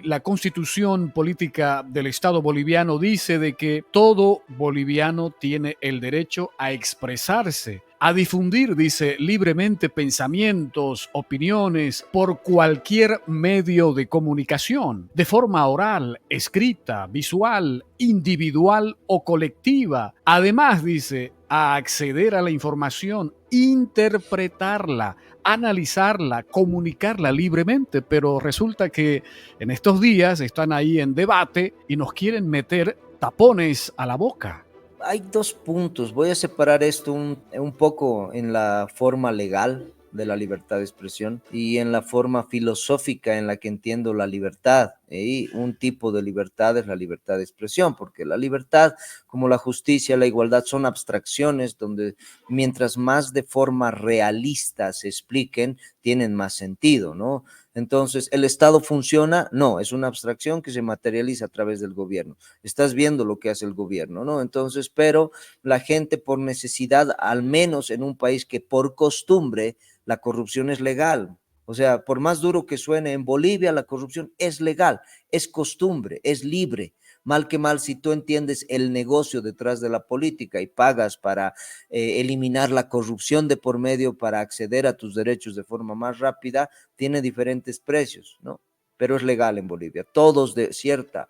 La Constitución política del Estado boliviano dice de que todo boliviano tiene el derecho a expresarse, a difundir, dice, libremente pensamientos, opiniones por cualquier medio de comunicación, de forma oral, escrita, visual, individual o colectiva. Además, dice, a acceder a la información, interpretarla, analizarla, comunicarla libremente, pero resulta que en estos días están ahí en debate y nos quieren meter tapones a la boca. Hay dos puntos. Voy a separar esto un poco en la forma legal de la libertad de expresión y en la forma filosófica en la que entiendo la libertad. Y un tipo de libertad es la libertad de expresión, porque la libertad, como la justicia, la igualdad, son abstracciones donde mientras más de forma realista se expliquen, tienen más sentido, ¿no? Entonces, ¿el Estado funciona? No, es una abstracción que se materializa a través del gobierno. Estás viendo lo que hace el gobierno, ¿no? Entonces, pero la gente por necesidad, al menos en un país que por costumbre la corrupción es legal. O sea, por más duro que suene, en Bolivia la corrupción es legal, es costumbre, es libre. Mal que mal, si tú entiendes el negocio detrás de la política y pagas para eliminar la corrupción de por medio para acceder a tus derechos de forma más rápida, tiene diferentes precios, ¿no? Pero es legal en Bolivia. Todos de cierta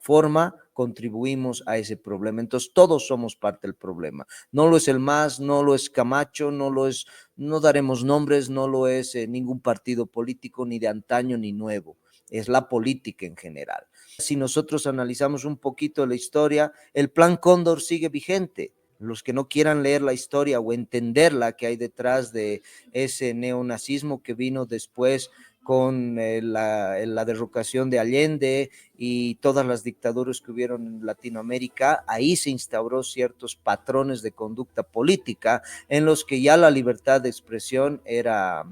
forma contribuimos a ese problema. Entonces todos somos parte del problema. No lo es el MAS, no lo es Camacho, no lo es, no daremos nombres, no lo es ningún partido político ni de antaño ni nuevo. Es la política en general. Si nosotros analizamos un poquito la historia, el Plan Cóndor sigue vigente. Los que no quieran leer la historia o entenderla que hay detrás de ese neonazismo que vino después con la derrocación de Allende y todas las dictaduras que hubieron en Latinoamérica, ahí se instauró ciertos patrones de conducta política en los que ya la libertad de expresión era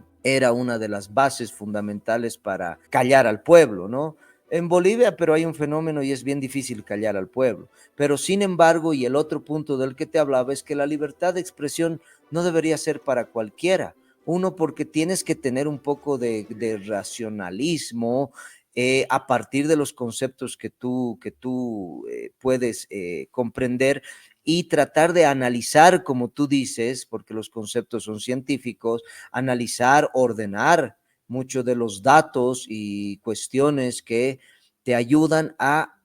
una de las bases fundamentales para callar al pueblo, ¿no? En Bolivia, pero hay un fenómeno y es bien difícil callar al pueblo. Pero sin embargo, y el otro punto del que te hablaba es que la libertad de expresión no debería ser para cualquiera. Uno, porque tienes que tener un poco de racionalismo a partir de los conceptos que tú puedes comprender y tratar de analizar, como tú dices, porque los conceptos son científicos, analizar, ordenar muchos de los datos y cuestiones que te ayudan a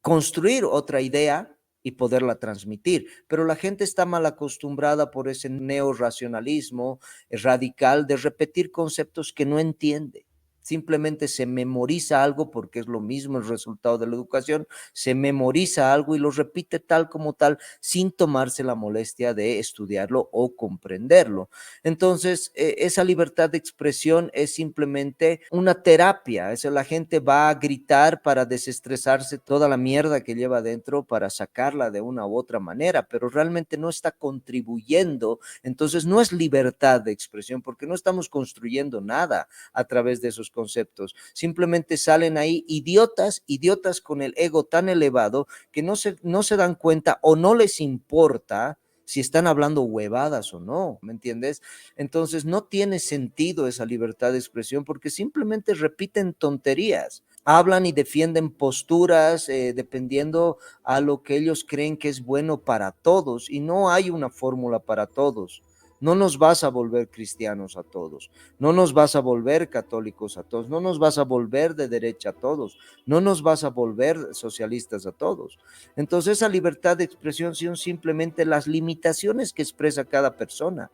construir otra idea y poderla transmitir. Pero la gente está mal acostumbrada por ese neorracionalismo radical de repetir conceptos que no entiende. Simplemente se memoriza algo porque es lo mismo el resultado de la educación, se memoriza algo y lo repite tal como tal sin tomarse la molestia de estudiarlo o comprenderlo. Entonces, esa libertad de expresión es simplemente una terapia. La gente va a gritar para desestresarse toda la mierda que lleva adentro para sacarla de una u otra manera, pero realmente no está contribuyendo. Entonces, no es libertad de expresión porque no estamos construyendo nada a través de esos conceptos. Simplemente salen ahí idiotas, idiotas con el ego tan elevado que no se dan cuenta o no les importa si están hablando huevadas o no, ¿me entiendes? Entonces no tiene sentido esa libertad de expresión porque simplemente repiten tonterías. Hablan y defienden posturas dependiendo a lo que ellos creen que es bueno para todos y no hay una fórmula para todos. No nos vas a volver cristianos a todos, no nos vas a volver católicos a todos, no nos vas a volver de derecha a todos, no nos vas a volver socialistas a todos. Entonces esa libertad de expresión son simplemente las limitaciones que expresa cada persona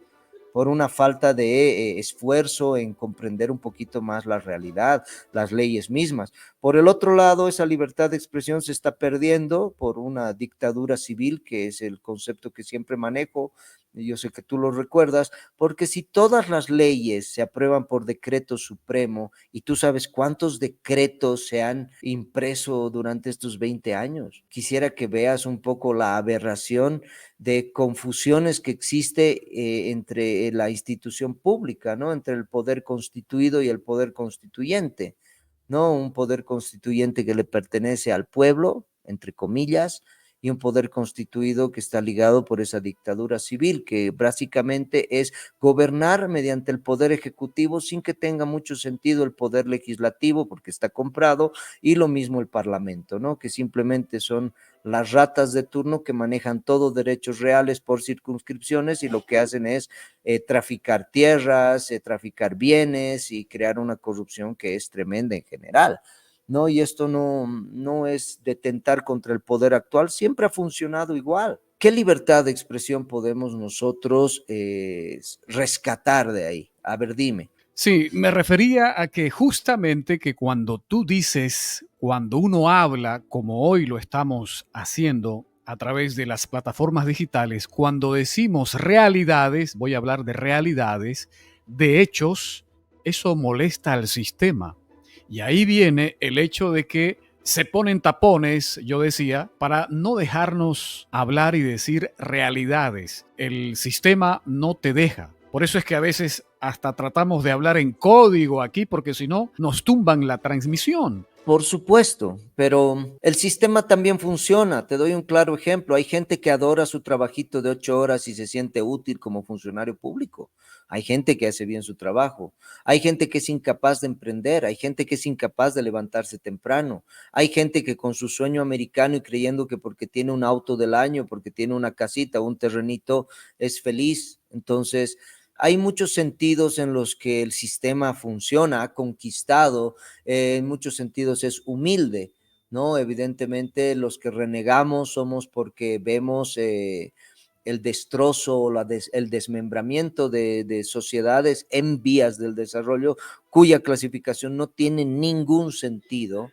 por una falta de esfuerzo en comprender un poquito más la realidad, las leyes mismas. Por el otro lado, esa libertad de expresión se está perdiendo por una dictadura civil, que es el concepto que siempre manejo, y yo sé que tú lo recuerdas, porque si todas las leyes se aprueban por decreto supremo, y tú sabes cuántos decretos se han impreso durante estos 20 años, quisiera que veas un poco la aberración de confusiones que existe entre la institución pública, ¿no? Entre el poder constituido y el poder constituyente, ¿no? Un poder constituyente que le pertenece al pueblo, entre comillas, y un poder constituido que está ligado por esa dictadura civil, que básicamente es gobernar mediante el poder ejecutivo sin que tenga mucho sentido el poder legislativo porque está comprado, y lo mismo el parlamento, ¿no? Que simplemente son las ratas de turno que manejan todos derechos reales por circunscripciones y lo que hacen es traficar tierras, traficar bienes y crear una corrupción que es tremenda en general. ¿No? Y esto no es de tentar contra el poder actual, siempre ha funcionado igual. ¿Qué libertad de expresión podemos nosotros rescatar de ahí? A ver, dime. Sí, me refería a que justamente que cuando tú dices, cuando uno habla, como hoy lo estamos haciendo a través de las plataformas digitales, cuando decimos realidades, voy a hablar de realidades, de hechos, eso molesta al sistema. Y ahí viene el hecho de que se ponen tapones, yo decía, para no dejarnos hablar y decir realidades. El sistema no te deja. Por eso es que a veces hasta tratamos de hablar en código aquí, porque si no, nos tumban la transmisión. Por supuesto, pero el sistema también funciona. Te doy un claro ejemplo. Hay gente que adora su trabajito de 8 horas y se siente útil como funcionario público. Hay gente que hace bien su trabajo. Hay gente que es incapaz de emprender. Hay gente que es incapaz de levantarse temprano. Hay gente que con su sueño americano y creyendo que porque tiene un auto del año, porque tiene una casita o un terrenito, es feliz. Entonces, hay muchos sentidos en los que el sistema funciona, ha conquistado, en muchos sentidos es humilde, ¿no? Evidentemente los que renegamos somos porque vemos el destrozo o el desmembramiento de sociedades en vías del desarrollo cuya clasificación no tiene ningún sentido,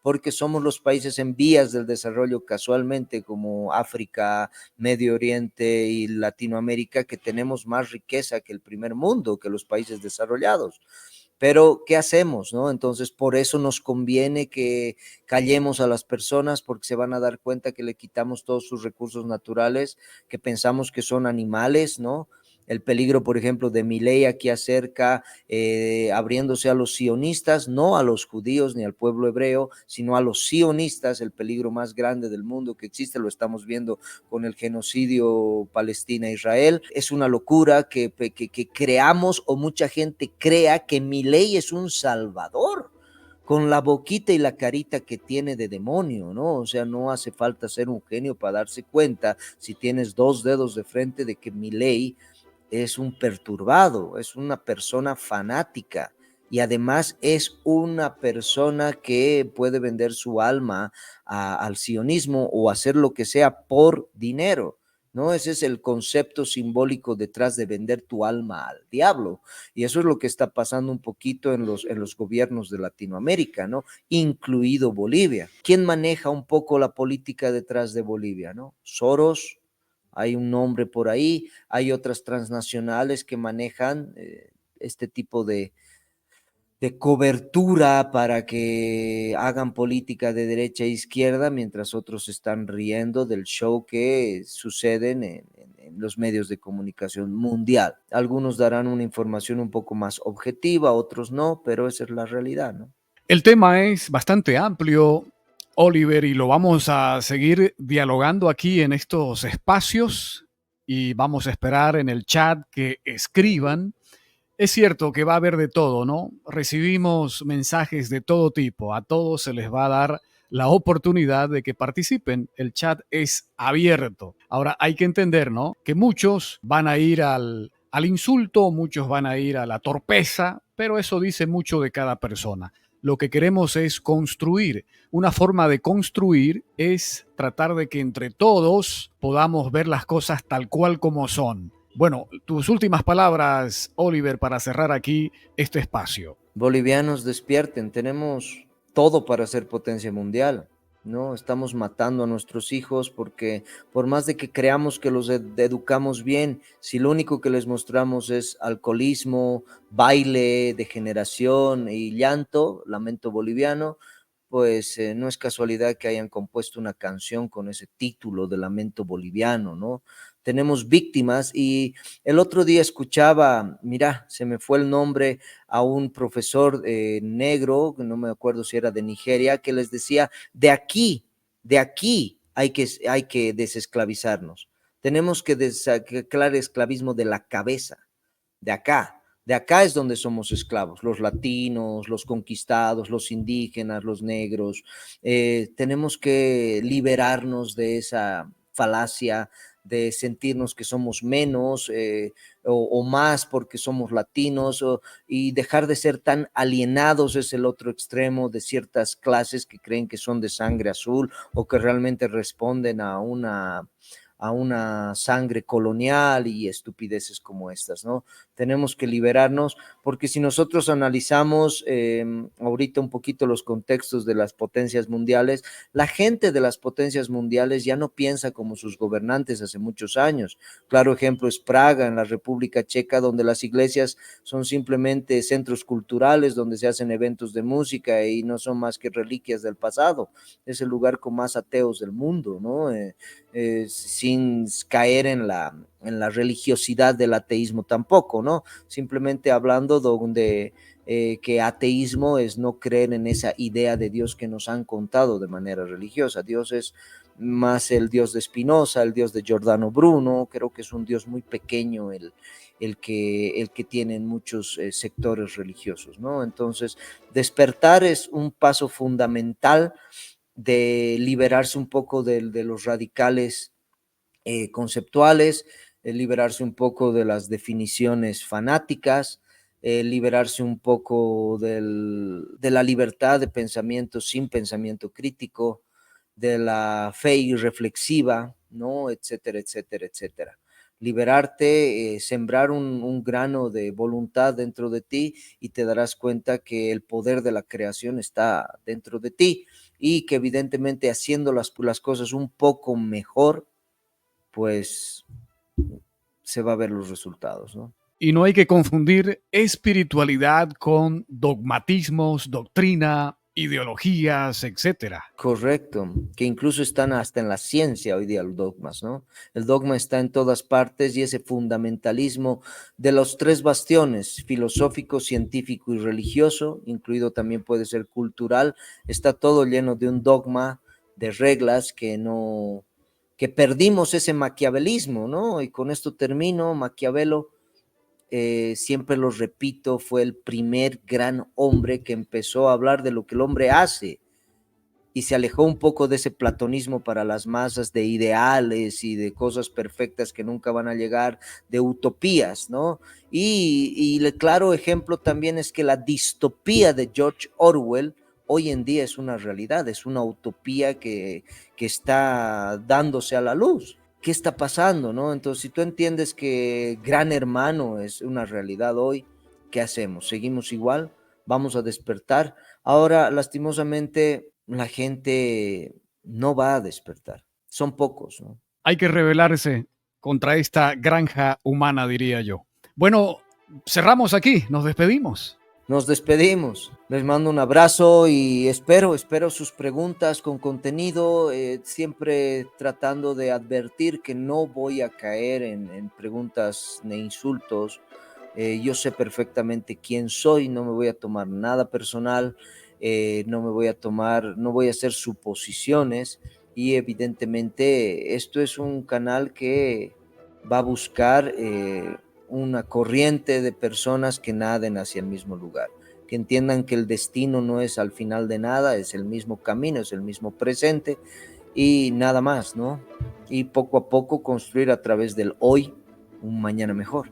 porque somos los países en vías del desarrollo casualmente como África, Medio Oriente y Latinoamérica, que tenemos más riqueza que el primer mundo, que los países desarrollados. Pero, ¿qué hacemos, no? Entonces, por eso nos conviene que callemos a las personas, porque se van a dar cuenta que le quitamos todos sus recursos naturales, que pensamos que son animales, ¿no? El peligro, por ejemplo, de Milei aquí acerca, abriéndose a los sionistas, no a los judíos ni al pueblo hebreo, sino a los sionistas, el peligro más grande del mundo que existe, lo estamos viendo con el genocidio Palestina-Israel. Es una locura que creamos, o mucha gente crea, que Milei es un salvador con la boquita y la carita que tiene de demonio, ¿no? O sea, no hace falta ser un genio para darse cuenta, si tienes 2 dedos de frente, de que Milei es un perturbado, es una persona fanática y además es una persona que puede vender su alma al sionismo o hacer lo que sea por dinero, ¿no? Ese es el concepto simbólico detrás de vender tu alma al diablo. Y eso es lo que está pasando un poquito en los gobiernos de Latinoamérica, ¿no? Incluido Bolivia. ¿Quién maneja un poco la política detrás de Bolivia, no? Soros. Hay un nombre por ahí, hay otras transnacionales que manejan este tipo de cobertura para que hagan política de derecha e izquierda, mientras otros están riendo del show que suceden en los medios de comunicación mundial. Algunos darán una información un poco más objetiva, otros no, pero esa es la realidad, ¿no? El tema es bastante amplio, Oliver, y lo vamos a seguir dialogando aquí en estos espacios y vamos a esperar en el chat que escriban. Es cierto que va a haber de todo, ¿no? Recibimos mensajes de todo tipo, a todos se les va a dar la oportunidad de que participen. El chat es abierto. Ahora hay que entender, ¿no? Que muchos van a ir al insulto, muchos van a ir a la torpeza, pero eso dice mucho de cada persona. Lo que queremos es construir. Una forma de construir es tratar de que entre todos podamos ver las cosas tal cual como son. Bueno, tus últimas palabras, Oliver, para cerrar aquí este espacio. Bolivianos, despierten, tenemos todo para ser potencia mundial, ¿no? Estamos matando a nuestros hijos porque por más de que creamos que los educamos bien, si lo único que les mostramos es alcoholismo, baile, degeneración y llanto, lamento boliviano, pues no es casualidad que hayan compuesto una canción con ese título de lamento boliviano, ¿no? Tenemos víctimas y el otro día escuchaba, mira, se me fue el nombre, a un profesor negro, no me acuerdo si era de Nigeria, que les decía, De aquí hay que desesclavizarnos. Tenemos que sacar el esclavismo de la cabeza, de acá. De acá es donde somos esclavos, los latinos, los conquistados, los indígenas, los negros. Tenemos que liberarnos de esa falacia de sentirnos que somos menos o más porque somos latinos y dejar de ser tan alienados, es el otro extremo de ciertas clases que creen que son de sangre azul o que realmente responden a una sangre colonial y estupideces como estas, ¿no? Tenemos que liberarnos porque si nosotros analizamos ahorita un poquito los contextos de las potencias mundiales, la gente de las potencias mundiales ya no piensa como sus gobernantes hace muchos años. Claro ejemplo es Praga, en la República Checa, donde las iglesias son simplemente centros culturales donde se hacen eventos de música y no son más que reliquias del pasado. Es el lugar con más ateos del mundo, ¿no? Sin caer en la religiosidad del ateísmo tampoco, ¿no? Simplemente hablando donde que ateísmo es no creer en esa idea de Dios que nos han contado de manera religiosa. Dios es más el Dios de Spinoza, el Dios de Giordano Bruno, creo que es un Dios muy pequeño el que tienen muchos sectores religiosos, ¿no? Entonces, despertar es un paso fundamental de liberarse un poco de los radicales conceptuales, liberarse un poco de las definiciones fanáticas, liberarse un poco de la libertad de pensamiento sin pensamiento crítico, de la fe irreflexiva, ¿no? Etcétera, etcétera, etcétera. Liberarte, sembrar un grano de voluntad dentro de ti y te darás cuenta que el poder de la creación está dentro de ti y que evidentemente haciendo las cosas un poco mejor, pues se va a ver los resultados, ¿no? Y no hay que confundir espiritualidad con dogmatismos, doctrina, ideologías, etcétera. Correcto, que incluso están hasta en la ciencia hoy día los dogmas, ¿no? El dogma está en todas partes y ese fundamentalismo de los tres bastiones, filosófico, científico y religioso, incluido también puede ser cultural, está todo lleno de un dogma, de reglas que perdimos ese maquiavelismo, ¿no? Y con esto termino, Maquiavelo, siempre lo repito, fue el primer gran hombre que empezó a hablar de lo que el hombre hace y se alejó un poco de ese platonismo para las masas de ideales y de cosas perfectas que nunca van a llegar, de utopías, ¿no? Y el claro ejemplo también es que la distopía de George Orwell hoy en día es una realidad, es una utopía que está dándose a la luz. ¿Qué está pasando, no? Entonces, si tú entiendes que Gran Hermano es una realidad hoy, ¿qué hacemos? ¿Seguimos igual? ¿Vamos a despertar? Ahora, lastimosamente, la gente no va a despertar. Son pocos, ¿no? Hay que rebelarse contra esta granja humana, diría yo. Bueno, cerramos aquí, nos despedimos. Nos despedimos. Les mando un abrazo y espero sus preguntas con contenido, siempre tratando de advertir que no voy a caer en preguntas ni insultos. Yo sé perfectamente quién soy, no me voy a tomar nada personal, no voy a hacer suposiciones y evidentemente esto es un canal que va a buscar una corriente de personas que naden hacia el mismo lugar, que entiendan que el destino no es al final de nada, es el mismo camino, es el mismo presente y nada más, ¿no? Y poco a poco construir a través del hoy un mañana mejor.